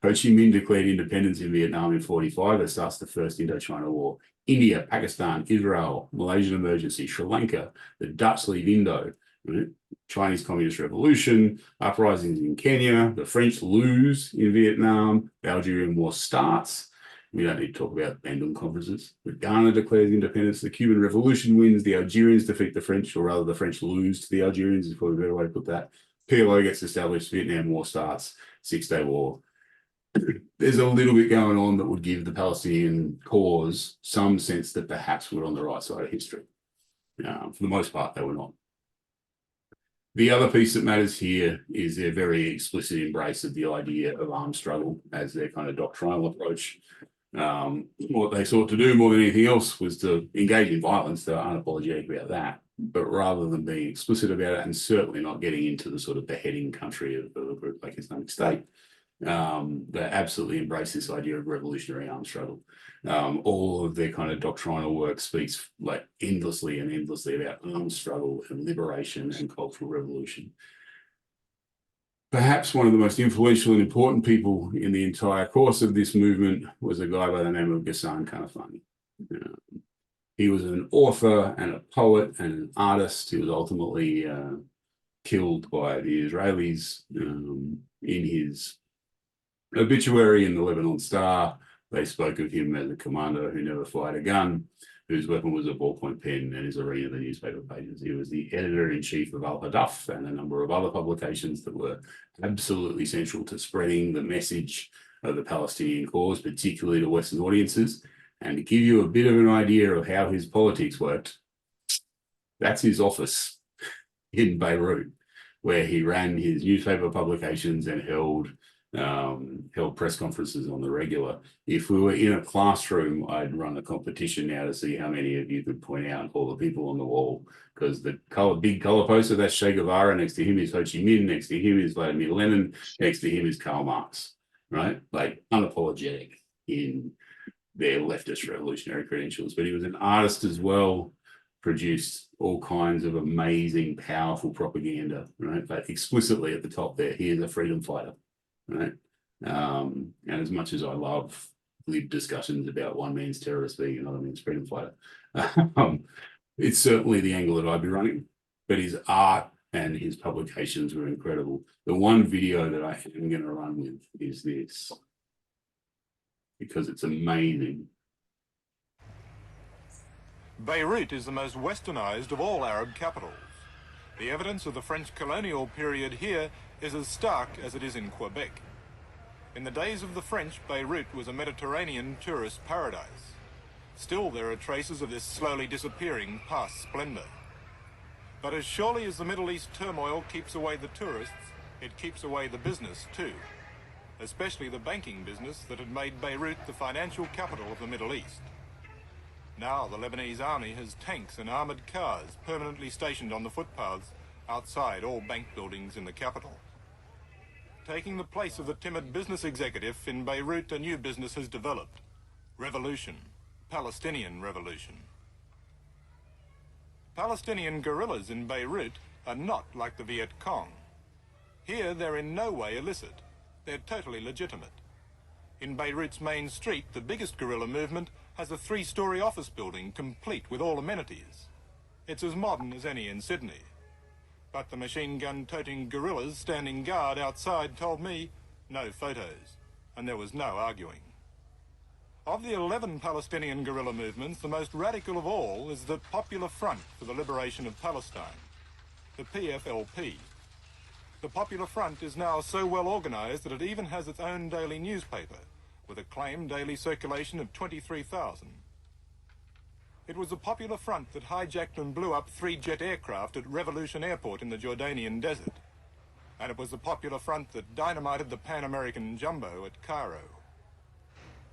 Ho Chi Minh declared independence in Vietnam in 1945. That starts the First Indochina War. India, Pakistan, Israel, Malaysian emergency, Sri Lanka, the Dutch leave Indo, right? Chinese Communist Revolution, uprisings in Kenya, the French lose in Vietnam, the Algerian War starts. We don't need to talk about Bandung conferences. But Ghana declares independence, the Cuban Revolution wins, the Algerians defeat the French, or rather the French lose to the Algerians, is probably a better way to put that. PLO gets established, Vietnam War starts, Six-Day War. There's a little bit going on that would give the Palestinian cause some sense that perhaps we're on the right side of history. For the most part, they were not. The other piece that matters here is their very explicit embrace of the idea of armed struggle as their kind of doctrinal approach. What they sought to do more than anything else was to engage in violence. They were unapologetic about that. But rather than being explicit about it, and certainly not getting into the sort of beheading country of a group like Islamic State, they absolutely embrace this idea of revolutionary armed struggle. All of their kind of doctrinal work speaks like endlessly about armed struggle and liberation and cultural revolution. Perhaps one of the most influential and important people in the entire course of this movement was a guy by the name of Ghassan Kanafani. He was an author and a poet and an artist. He was ultimately killed by the Israelis in his obituary in the Lebanon Star. They spoke of him as a commander who never fired a gun, whose weapon was a ballpoint pen and his arena the newspaper pages. He was the editor-in-chief of Al-Hadaf and a number of other publications that were absolutely central to spreading the message of the Palestinian cause, particularly to Western audiences. And to give you a bit of an idea of how his politics worked, that's his office in Beirut. where he ran his newspaper publications and held press conferences on the regular. If we were in a classroom, I'd run a competition now to see how many of you could point out all the people on the wall, because the big color poster, that's Che Guevara, next to him is Ho Chi Minh, next to him is Vladimir Lenin, next to him is Karl Marx, right? Like unapologetic in their leftist revolutionary credentials. But he was an artist as well, produced all kinds of amazing, powerful propaganda, right? But explicitly at the top there, he is a freedom fighter, right? And as much as I love live discussions about one man's terrorist being another man's freedom fighter, it's certainly the angle that I'd be running. But his art and his publications were incredible. The one video that I am going to run with is this, because it's amazing. Beirut is the most westernized of all Arab capitals. The evidence of the French colonial period here is as stark as it is in Quebec. In the days of the French, Beirut was a Mediterranean tourist paradise. Still, there are traces of this slowly disappearing past splendor. But as surely as the Middle East turmoil keeps away the tourists, it keeps away the business too, especially the banking business that had made Beirut the financial capital of the Middle East. Now the Lebanese army has tanks and armoured cars permanently stationed on the footpaths outside all bank buildings in the capital. Taking the place of the timid business executive, in Beirut a new business has developed. Revolution. Palestinian revolution. Palestinian guerrillas in Beirut are not like the Viet Cong. Here they're in no way illicit. They're totally legitimate. In Beirut's main street, the biggest guerrilla movement has a 3-story office building complete with all amenities. It's as modern as any in Sydney. But the machine gun-toting guerrillas standing guard outside told me no photos, and there was no arguing. Of the 11 Palestinian guerrilla movements, the most radical of all is the Popular Front for the Liberation of Palestine, the PFLP. The Popular Front is now so well organised that it even has its own daily newspaper, with a claimed daily circulation of 23,000. It was the Popular Front that hijacked and blew up 3 jet aircraft at Revolution Airport in the Jordanian desert. And it was the Popular Front that dynamited the Pan American Jumbo at Cairo.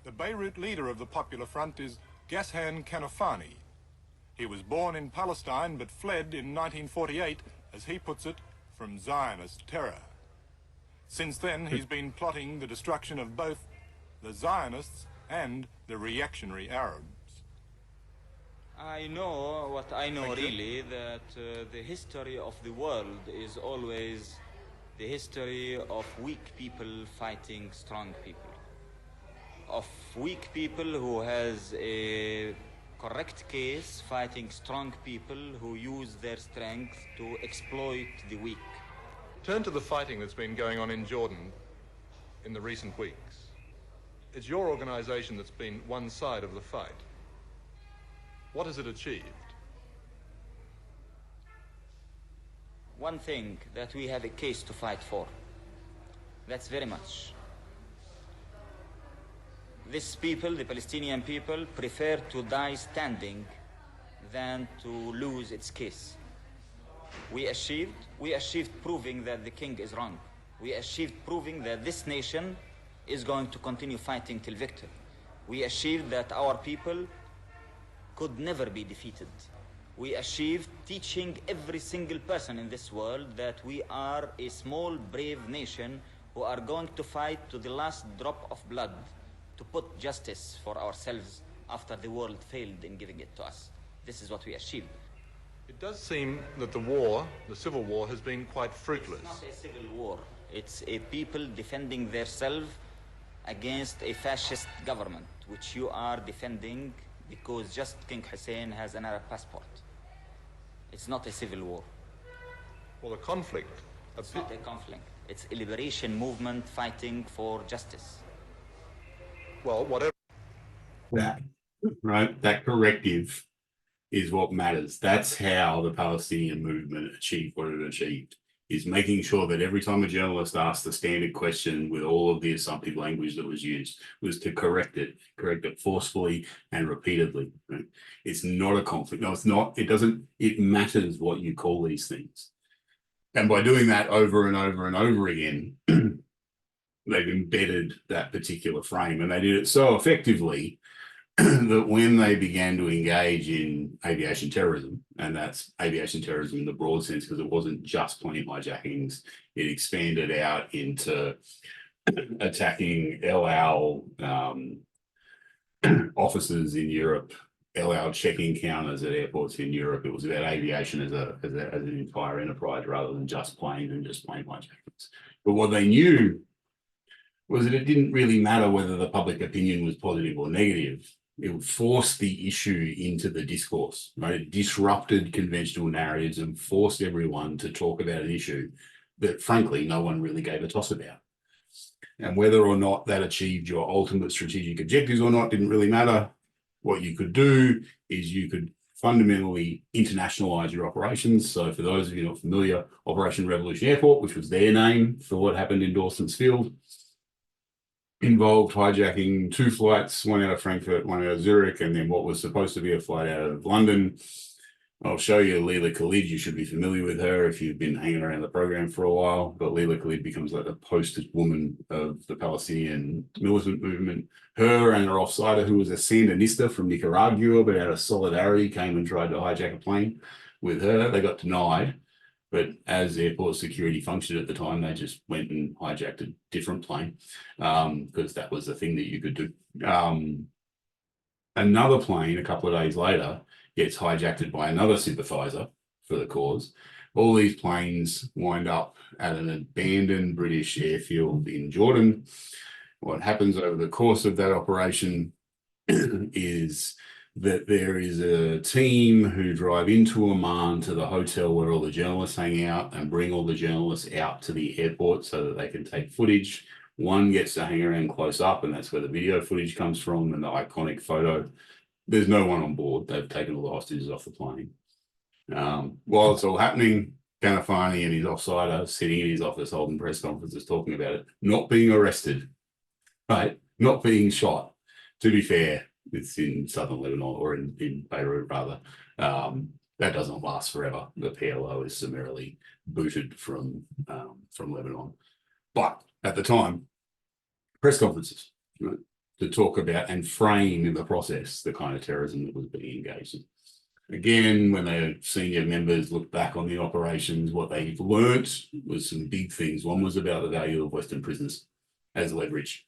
The Beirut leader of the Popular Front is Ghassan Kanafani. He was born in Palestine but fled in 1948, as he puts it, from Zionist terror. Since then, he's been plotting the destruction of both the Zionists and the reactionary Arabs. I know what I know really, that the history of the world is always the history of weak people fighting strong people. Of weak people who has a correct case fighting strong people who use their strength to exploit the weak. Turn to the fighting that's been going on in Jordan in the recent weeks. It's your organisation that's been one side of the fight. What has it achieved? One thing, that we have a case to fight for. That's very much. These people, the Palestinian people, prefer to die standing than to lose its case. We achieved proving that the king is wrong. We achieved proving that this nation is going to continue fighting till victory. We achieved that our people could never be defeated. We achieved teaching every single person in this world that we are a small, brave nation who are going to fight to the last drop of blood to put justice for ourselves after the world failed in giving it to us. This is what we achieved. It does seem that the war, the civil war, has been quite fruitless. It's not a civil war. It's a people defending themselves against a fascist government, which you are defending because just King Hussein has an Arab passport. It's not a civil war. Well, a conflict. It's not a conflict. It's a liberation movement fighting for justice. Well, whatever. That, right? That corrective is what matters. That's how the Palestinian movement achieved what it achieved, is making sure that every time a journalist asked the standard question with all of the assumptive language that was used, was to correct it forcefully and repeatedly. Right? It's not a conflict. No, it's not. It doesn't, it matters what you call these things. And by doing that over and over and over again, they've embedded that particular frame, and they did it so effectively that when they began to engage in aviation terrorism, and that's aviation terrorism in the broad sense, because it wasn't just plane hijackings, it expanded out into attacking El Al offices in Europe, El Al check-in counters at airports in Europe. It was about aviation as an entire enterprise rather than just planes and just plane hijackings. But what they knew was that it didn't really matter whether the public opinion was positive or negative. It forced the issue into the discourse, right? It disrupted conventional narratives and forced everyone to talk about an issue that, frankly, no one really gave a toss about. And whether or not that achieved your ultimate strategic objectives or not didn't really matter. What you could do is you could fundamentally internationalize your operations. So for those of you not familiar, Operation Revolution Airport, which was their name for what happened in Dawson's Field, involved hijacking 2 flights, one out of Frankfurt, one out of Zurich, and then what was supposed to be a flight out of London. I'll show you Leila Khalid. You should be familiar with her if you've been hanging around the program for a while. But Leila Khalid becomes like the poster woman of the Palestinian militant movement. Her and her offsider, who was a Sandinista from Nicaragua, but out of solidarity came and tried to hijack a plane with her. They got denied. But as airport security functioned at the time, they just went and hijacked a different plane because that was the thing that you could do. Another plane a couple of days later gets hijacked by another sympathizer for the cause. All these planes wind up at an abandoned British airfield in Jordan. What happens over the course of that operation is that there is a team who drive into Amman to the hotel where all the journalists hang out and bring all the journalists out to the airport so that they can take footage. One gets to hang around close up, and that's where the video footage comes from and the iconic photo. There's no one on board. They've taken all the hostages off the plane. While it's all happening, Kanafani and his offsider sitting in his office holding press conferences talking about it, not being arrested, right? Not being shot. To be fair, it's in southern Lebanon, or in Beirut rather. That doesn't last forever. The PLO is summarily booted from Lebanon. But at the time, press conferences, right, to talk about and frame in the process the kind of terrorism that was being engaged in. Again, when their senior members look back on the operations, what they've learnt was some big things. One was about the value of Western prisoners as leverage,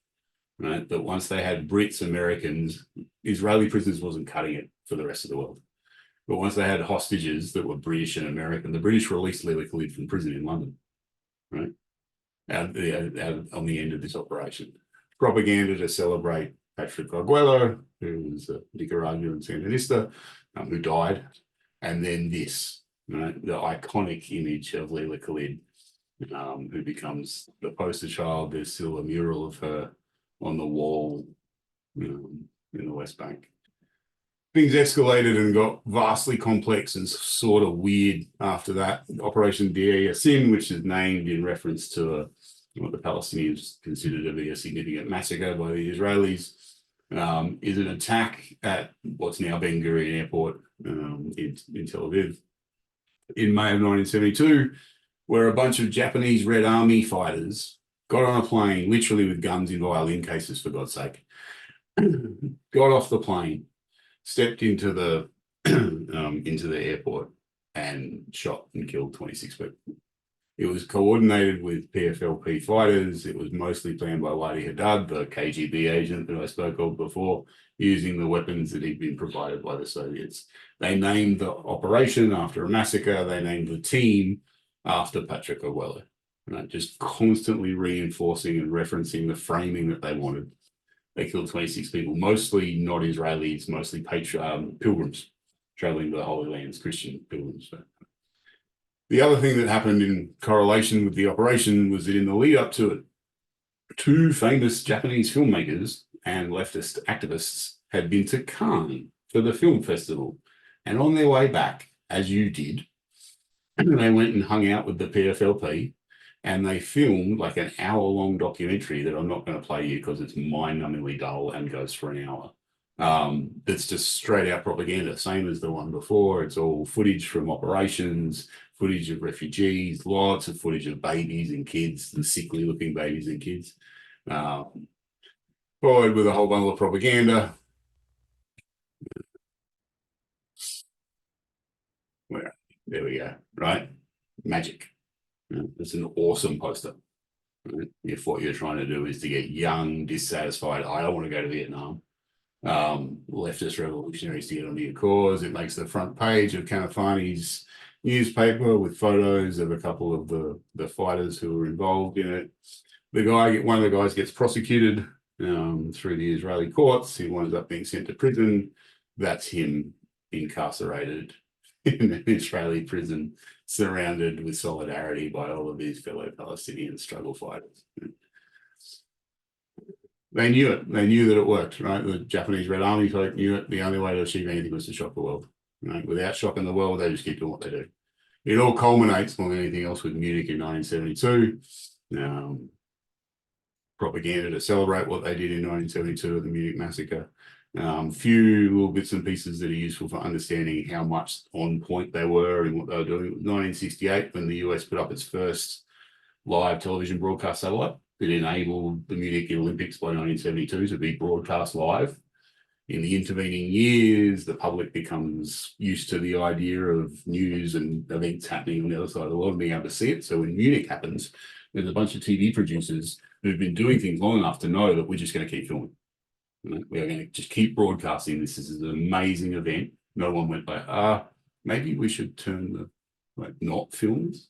right? But once they had Brits, Americans, Israeli prisoners wasn't cutting it for the rest of the world. But once they had hostages that were British and American, the British released Leila Khalid from prison in London, right? Out on the end of this operation. Propaganda to celebrate Patrick Arguello, who was a Nicaraguan Sandinista, who died. And then this, right, the iconic image of Leila Khalid, who becomes the poster child. There's still a mural of her on the wall in the West Bank. Things escalated and got vastly complex and sort of weird after that. Operation Deir Yassin, which is named in reference to what the Palestinians consider to be a significant massacre by the Israelis, is an attack at what's now Ben Gurion Airport in Tel Aviv in May of 1972, where a bunch of Japanese Red Army fighters got on a plane, literally with guns in violin cases, for God's sake, got off the plane, stepped into the airport and shot and killed 26 people. It was coordinated with PFLP fighters. It was mostly planned by Wadi Haddad, the KGB agent that I spoke of before, using the weapons that he'd been provided by the Soviets. They named the operation after a massacre. They named the team after Patrick Arguello, right? Just constantly reinforcing and referencing the framing that they wanted. They killed 26 people, mostly not Israelis, mostly pilgrims traveling to the Holy Lands, Christian pilgrims. The other thing that happened in correlation with the operation was that in the lead up to it, 2 famous Japanese filmmakers and leftist activists had been to Cannes for the film festival. And on their way back, as you did, they went and hung out with the PFLP, and they filmed like an hour-long documentary that I'm not going to play you because it's mind-numbingly dull and goes for an hour. That's just straight out propaganda, same as the one before. It's all footage from operations, footage of refugees, lots of footage of babies and kids, the sickly looking babies and kids, followed with a whole bundle of propaganda. There we go, right? Magic. It's an awesome poster. Right? If what you're trying to do is to get young, dissatisfied, I don't want to go to Vietnam, leftist revolutionaries to get onto your cause, it makes the front page of Kanafani's newspaper with photos of a couple of the fighters who were involved in it. One of the guys gets prosecuted through the Israeli courts. He winds up being sent to prison. That's him incarcerated in an Israeli prison, surrounded with solidarity by all of these fellow Palestinian struggle fighters. They knew it. They knew that it worked, right? The Japanese Red Army folk knew it. The only way to achieve anything was to shock the world, right? Without shocking the world, they just keep doing what they do. It all culminates more than anything else with Munich in 1972. Propaganda to celebrate what they did in 1972 at the Munich massacre. Few little bits and pieces that are useful for understanding how much on point they were and what they were doing. It was 1968 when the US put up its first live television broadcast satellite. It enabled the Munich Olympics by 1972 to be broadcast live. In the intervening years, the public becomes used to the idea of news and events happening on the other side of the world and being able to see it. So when Munich happens, there's a bunch of TV producers who've been doing things long enough to know that we're just going to keep filming. We are going to just keep broadcasting. This is an amazing event. No one went like, maybe we should turn the not films.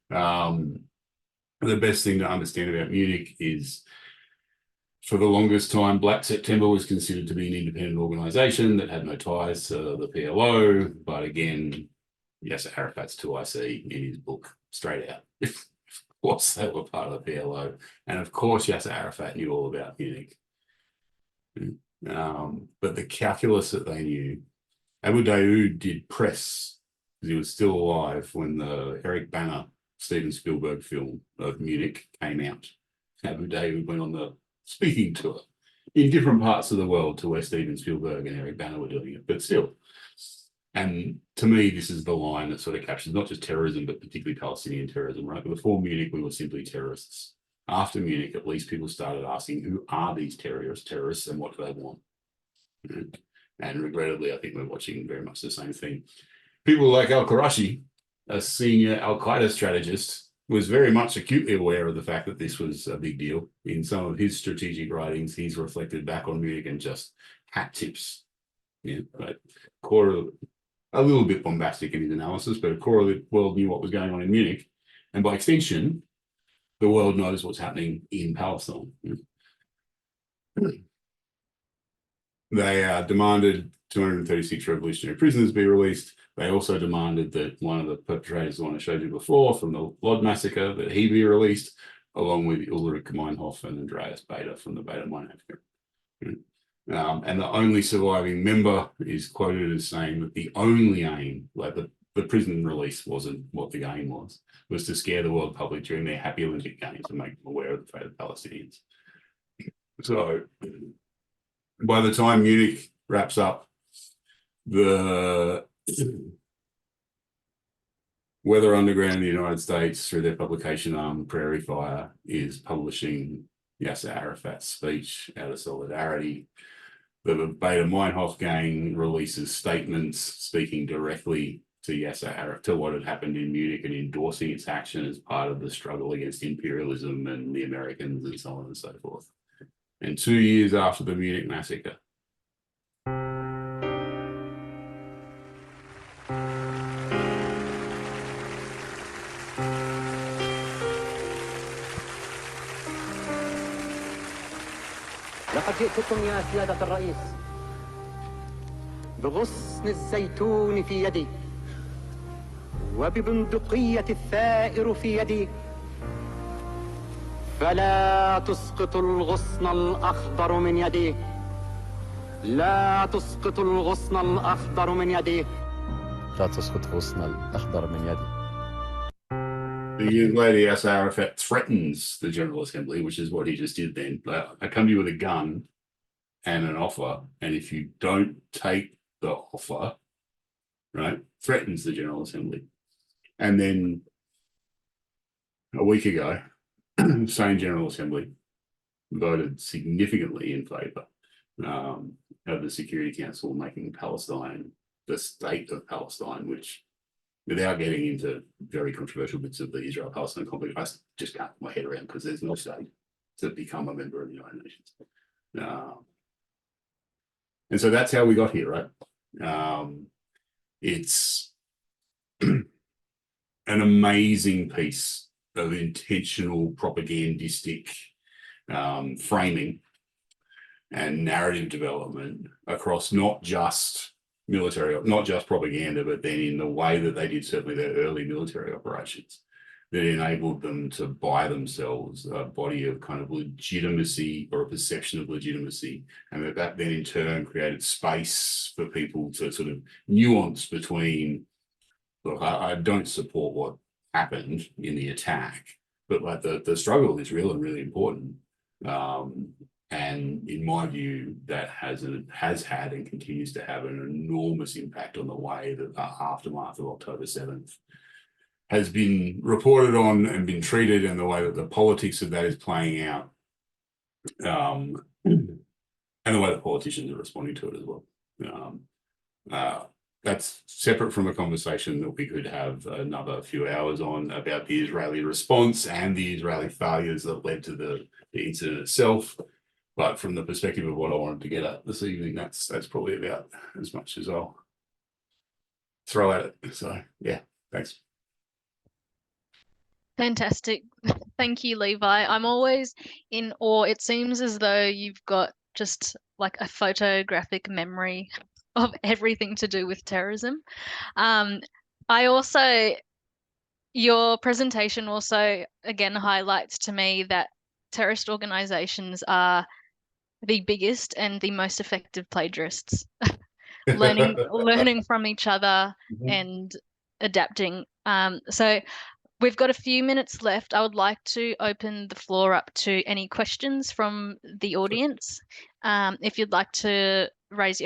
The best thing to understand about Munich is, for the longest time, Black September was considered to be an independent organization that had no ties to the PLO. But again, Yasser Arafat's 2IC in his book, straight out. Of course, they were part of the PLO. And of course, Yasser Arafat knew all about Munich. But the calculus that they knew, Abu Daoud did press, because he was still alive when the Eric Bana, Steven Spielberg film of Munich came out. Abu Daoud went on the speaking tour in different parts of the world to where Steven Spielberg and Eric Bana were doing it, but still. And to me, this is the line that sort of captures not just terrorism, but particularly Palestinian terrorism, right? Before Munich, we were simply terrorists. After Munich, at least people started asking, who are these terrorists and what do they want? And regrettably, I think we're watching very much the same thing. People like al-Qurashi, a senior al-Qaeda strategist, was very much acutely aware of the fact that this was a big deal. In some of his strategic writings, he's reflected back on Munich and just hat tips. Yeah, but a little bit bombastic in his analysis, but a core of the world knew what was going on in Munich. And by extension, the world knows what's happening in Palestine. They demanded 236 revolutionary prisoners be released. They also demanded that one of the perpetrators, the one I showed you before, from the Lod massacre, that he be released, along with Ulrich Meinhof and Andreas Baader from the Baader Meinhof. And the only surviving member is quoted as saying that the only aim, like the prison release wasn't what the aim was to scare the world public during their happy Olympic Games and make them aware of the fate of the Palestinians. So by the time Munich wraps up, the Weather Underground in the United States, through their publication arm, Prairie Fire, is publishing Yasser Arafat's speech out of solidarity. The Baader Meinhof gang releases statements speaking directly to Yasser Arafat, to what had happened in Munich, and endorsing its action as part of the struggle against imperialism and the Americans and so on and so forth. And 2 years after the Munich massacre, لقد جئتكم يا سيادة الرئيس بغصن الزيتون في يدي وببندقية الثائر في يدي فلا تسقط الغصن الأخضر من يدي لا تسقط الغصن الأخضر من يدي لا تسقط الغصن الأخضر من يدي. A year later, Yasser Arafat threatens the General Assembly, which is what he just did then. I come to you with a gun and an offer, and if you don't take the offer, right, threatens the General Assembly. And then a week ago, same General Assembly voted significantly in favour of the Security Council making Palestine the state of Palestine, which, without getting into very controversial bits of the Israel-Palestine conflict, I just can't put my head around, because there's no state to become a member of the United Nations. And so that's how we got here, right? It's an amazing piece of intentional propagandistic framing and narrative development across not just military, not just propaganda, but then in the way that they did certainly their early military operations, that enabled them to buy themselves a body of kind of legitimacy, or a perception of legitimacy, and that then in turn created space for people to sort of nuance between, look, I don't support what happened in the attack, but like the struggle is real and really important. And in my view, that has had and continues to have an enormous impact on the way that the aftermath of October 7th has been reported on and been treated, and the way that the politics of that is playing out, and the way the politicians are responding to it as well. That's separate from a conversation that we could have another few hours on about the Israeli response and the Israeli failures that led to the incident itself. But from the perspective of what I wanted to get at this evening, that's probably about as much as I'll throw at it. So yeah, thanks. Fantastic. Thank you, Levi. I'm always in awe. It seems as though you've got just like a photographic memory of everything to do with terrorism. Your presentation also again highlights to me that terrorist organizations are the biggest and the most effective plagiarists, learning from each other and adapting. So we've got a few minutes left. I would like to open the floor up to any questions from the audience. If you'd like to raise your